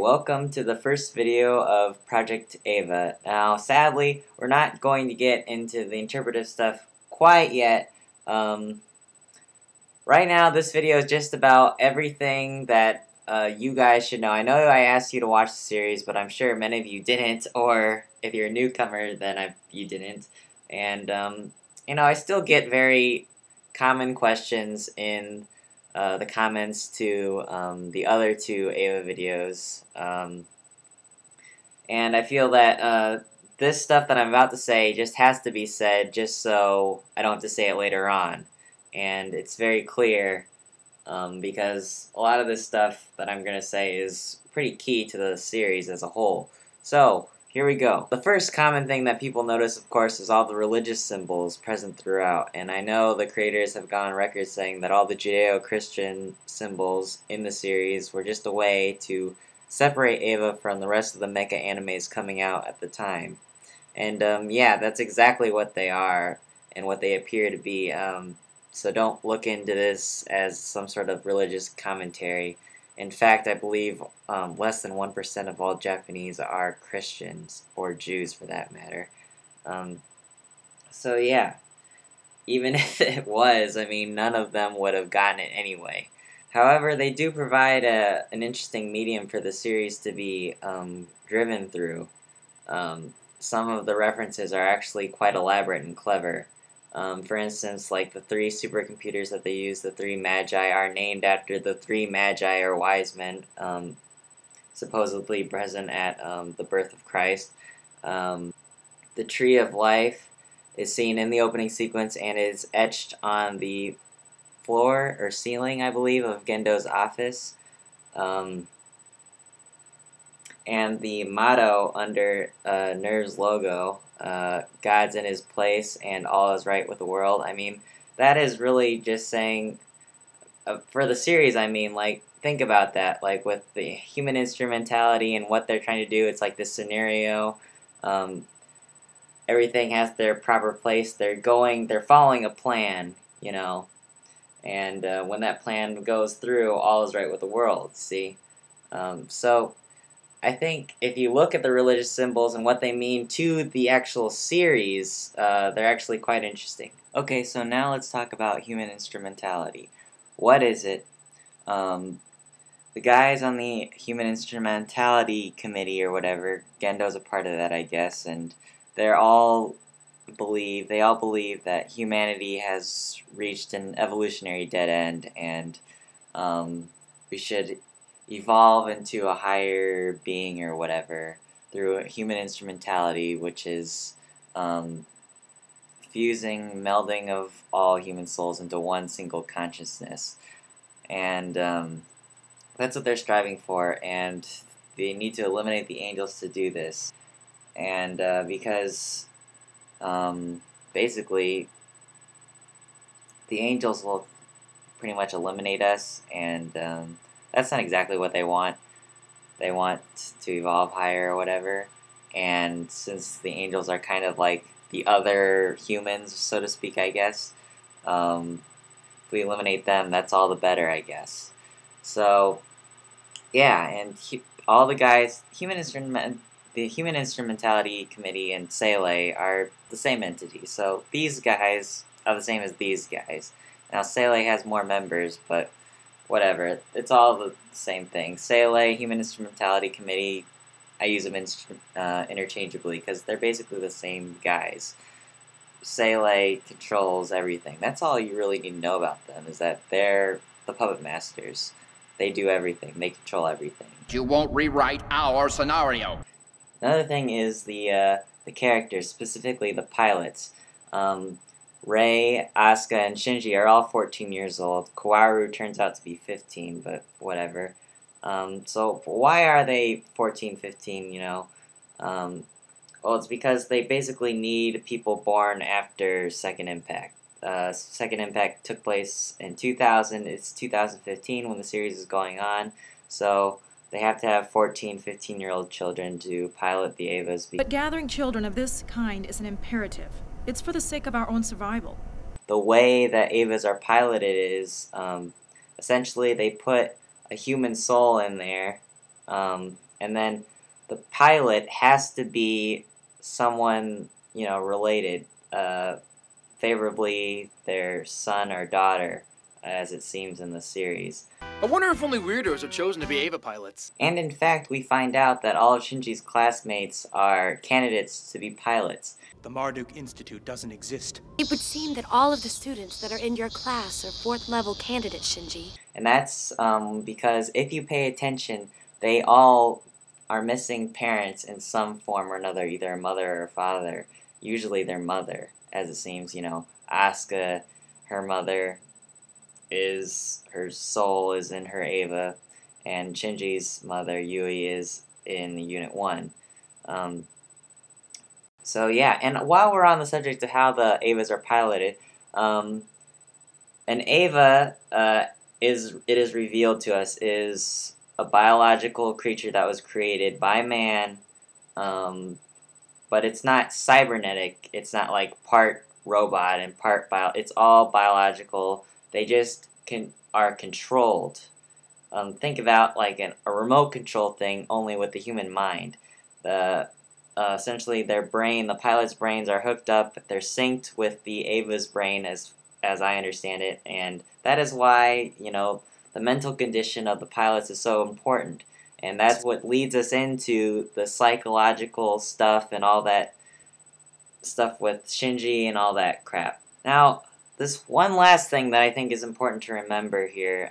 welcome to the first video of Project Eva. Now, sadly, we're not going to get into the interpretive stuff quite yet. Right now, this video is just about everything that you guys should know. I know I asked you to watch the series, but I'm sure many of you didn't, or if you're a newcomer, then you didn't. And, I still get very common questions in the comments to the other two Eva videos, and I feel that this stuff that I'm about to say just has to be said just so I don't have to say it later on, and it's very clear because a lot of this stuff that I'm going to say is pretty key to the series as a whole. So here we go. The first common thing that people notice, of course, is all the religious symbols present throughout. And I know the creators have gone on record saying that all the Judeo-Christian symbols in the series were just a way to separate Eva from the rest of the mecha animes coming out at the time. And yeah, that's exactly what they are and what they appear to be. So don't look into this as some sort of religious commentary. In fact, I believe less than 1% of all Japanese are Christians, or Jews for that matter. So yeah, even if it was, I mean, none of them would have gotten it anyway. However, they do provide an interesting medium for the series to be driven through. Some of the references are actually quite elaborate and clever. For instance, like the 3 supercomputers that they use, the 3 magi, are named after the 3 magi or wise men supposedly present at the birth of Christ. The tree of life is seen in the opening sequence and is etched on the floor or ceiling, I believe, of Gendo's office. And the motto under Nerv's logo, God's in his place and all is right with the world. I mean, that is really just saying, for the series, I mean, like, think about that. Like, with the human instrumentality and what they're trying to do, it's like this scenario. Everything has their proper place. They're following a plan, you know. And when that plan goes through, all is right with the world, see? So I think if you look at the religious symbols and what they mean to the actual series, they're actually quite interesting. Okay, so now let's talk about human instrumentality. What is it? The guys on the human instrumentality committee or whatever, Gendo's a part of that, I guess, and they all believe that humanity has reached an evolutionary dead end, and we should evolve into a higher being or whatever through human instrumentality, which is melding of all human souls into one single consciousness. And that's what they're striving for, and they need to eliminate the angels to do this. And because basically the angels will pretty much eliminate us, and that's not exactly what they want. They want to evolve higher or whatever. And since the angels are kind of like the other humans, so to speak, I guess, if we eliminate them, that's all the better, I guess. So, yeah, and all the guys, the Human Instrumentality Committee and Sele are the same entity. So these guys are the same as these guys. Now, Sele has more members, but whatever, it's all the same thing. Sele, Human Instrumentality Committee, I use them interchangeably because they're basically the same guys. Sele controls everything. That's all you really need to know about them, is that they're the puppet masters. They do everything. They control everything. You won't rewrite our scenario. Another thing is the characters, specifically the pilots. Rei, Asuka, and Shinji are all 14 years old. Kaworu turns out to be 15, but whatever. So why are they 14, 15, you know? Well, it's because they basically need people born after Second Impact. Second Impact took place in 2000. It's 2015 when the series is going on. So they have to have 14, 15-year-old children to pilot the Evas. But gathering children of this kind is an imperative. It's for the sake of our own survival. The way that Evas are piloted is, essentially they put a human soul in there, and then the pilot has to be someone, related, favorably their son or daughter, as it seems in the series. I wonder if only weirdos are chosen to be Eva pilots. And in fact, we find out that all of Shinji's classmates are candidates to be pilots. The Marduk Institute doesn't exist. It would seem that all of the students that are in your class are 4th level candidates, Shinji. And that's because if you pay attention, they all are missing parents in some form or another, either a mother or a father. Usually their mother, as it seems. Asuka, her mother, her soul is in her Eva, and Shinji's mother, Yui, is in Unit 1. So yeah, and while we're on the subject of how the Evas are piloted, an Eva, it is revealed to us, is a biological creature that was created by man, but it's not cybernetic. It's not like part robot and part it's all biological. They just are controlled. Think about like a remote control thing, only with the human mind. Essentially their brain, the pilot's brains are hooked up. They're synced with the Eva's brain, as I understand it, and that is why the mental condition of the pilots is so important, and that's what leads us into the psychological stuff and all that stuff with Shinji and all that crap. Now, this one last thing that I think is important to remember here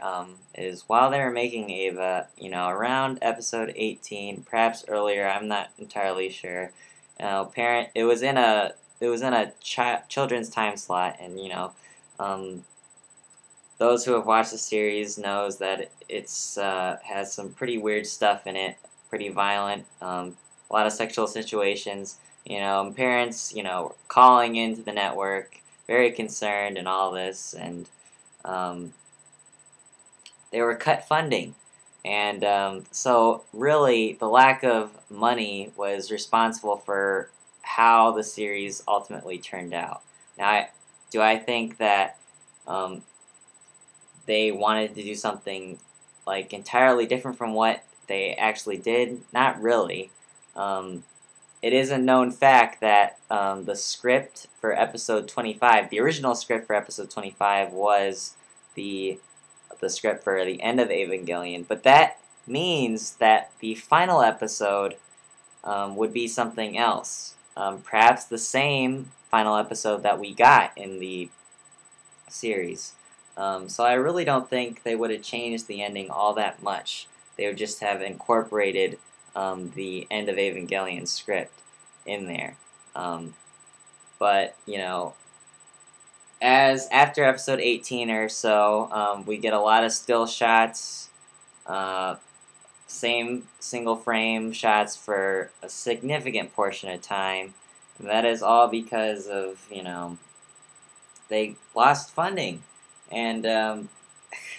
is while they were making Eva, around episode 18, perhaps earlier, I'm not entirely sure. It was in a children's time slot, and those who have watched the series knows that it's has some pretty weird stuff in it, pretty violent, a lot of sexual situations. Parents, calling into the network, very concerned and all this, and they were cut funding, and so really the lack of money was responsible for how the series ultimately turned out. Now, do I think that they wanted to do something like entirely different from what they actually did? Not really. It is a known fact that the script for episode 25, the original script for episode 25, was the script for the end of Evangelion, but that means that the final episode would be something else. Perhaps the same final episode that we got in the series. So I really don't think they would have changed the ending all that much. They would just have incorporated the end of Evangelion script in there. But, as after episode 18 or so, we get a lot of still shots, same single frame shots for a significant portion of time. And that is all because of, they lost funding. And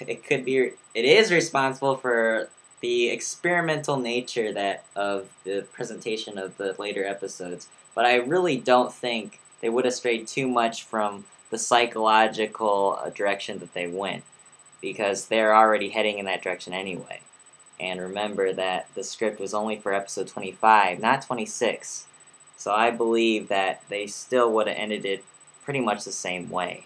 it is responsible for the experimental nature of the presentation of the later episodes. But I really don't think they would have strayed too much from the psychological direction that they went, because they're already heading in that direction anyway. And remember that the script was only for episode 25, not 26. So I believe that they still would have ended it pretty much the same way.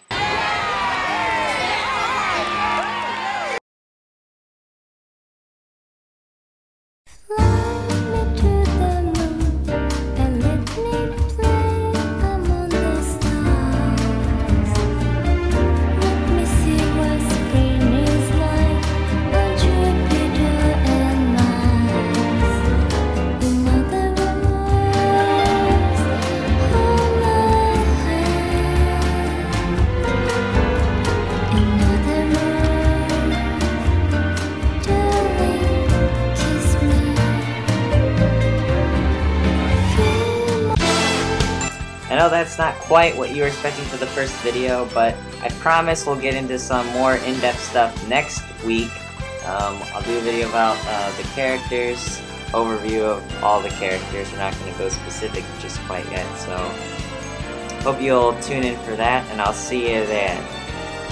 I know that's not quite what you were expecting for the first video, but I promise we'll get into some more in-depth stuff next week. I'll do a video about the characters, overview of all the characters. We're not going to go specific just quite yet, so hope you'll tune in for that, and I'll see you then.